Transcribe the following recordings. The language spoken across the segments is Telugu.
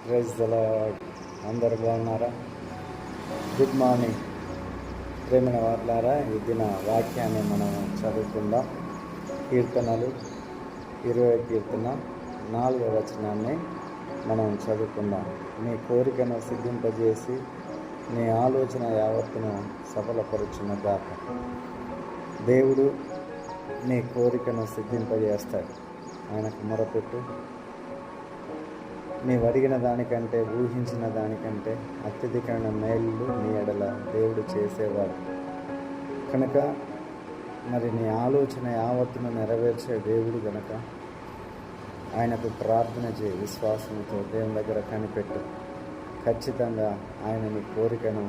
Praise the lord. అందరు బాగున్నారా? గుడ్ మార్నింగ్ ప్రేమైన వాళ్ళారా. ఈ దిన వాక్యాన్ని మనం చదువుకుందాం. కీర్తనలు 20వ కీర్తన 4వ వచనాన్ని మనం చదువుకుందాం. నీ కోరికను సిద్ధింపజేసి నీ ఆలోచన యావత్తును సఫలపరుచునుగాక. దేవుడు నీ కోరికను సిద్ధింపజేస్తాడు. ఆయనకు మొరపెట్టు. నీవు అడిగిన దానికంటే, ఊహించిన దానికంటే అత్యధికమైన మేలు నీ ఎడల దేవుడు చేసేవాడు కనుక మరి నీ ఆలోచన యావత్తును నెరవేర్చే దేవుడు కనుక ఆయనకు ప్రార్థన చేయి. విశ్వాసంతో దేవుని దగ్గర కనిపెట్టు. ఖచ్చితంగా ఆయన నీ కోరికను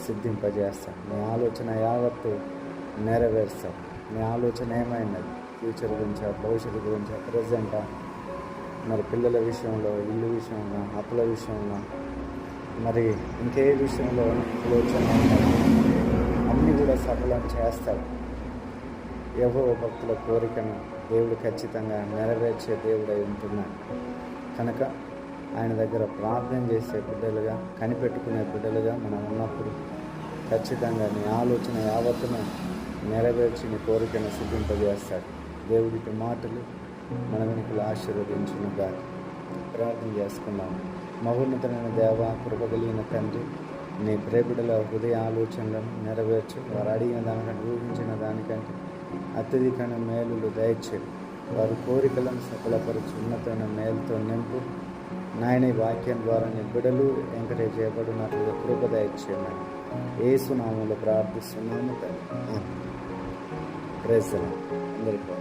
సిద్ధింపజేస్తాడు. నీ ఆలోచన యావత్తు నెరవేర్స్తాడు. నీ ఆలోచన ఏమైనది? ఫ్యూచర్ గురించా, భవిష్యత్తు గురించా, ప్రజెంటా, మరి పిల్లల విషయంలో, ఇల్లు విషయంలో, అప్పుల విషయంలో, మరి ఇంకే విషయంలో ఆలోచన అన్నీ కూడా సఫలం చేస్తాడు. యెహోవా భక్తుల కోరికను దేవుడు ఖచ్చితంగా నెరవేర్చే దేవుడై ఉంటున్నాడు కనుక ఆయన దగ్గర ప్రార్థన చేసే బిడ్డలుగా, కనిపెట్టుకునే బిడ్డలుగా మనం ఉన్నప్పుడు ఖచ్చితంగా నీ ఆలోచన యావత్తును నెరవేర్చి నీ కోరికను సిద్ధింపజేస్తాడు. దేవుడికి మాటలు మన వెనుకలు ఆశీర్వదించునుగా. ప్రార్థన చేసుకున్నాము. మహోన్నతమైన దేవ, కృప కలిగిన తండ్రి, నీ ప్రేమిడుల హృదయ ఆలోచనలను నెరవేర్చు. వారు అడిగిన దానికంటే, ఊహించిన దానికంటే అత్యధికమైన మేలులు దయచేయి. వారి కోరికలను సఫలపరిచి ఉన్నతమైన మేలుతో నింపు. నాయన ఈ వాక్యం ద్వారా నీ బిడలు ఎంకరేజ్ చేయబడినట్లుగా కృప దయచేయమని యేసు నామములో ప్రార్థిస్తున్నాము తండ్రి. Praise the Lord. అందరికీ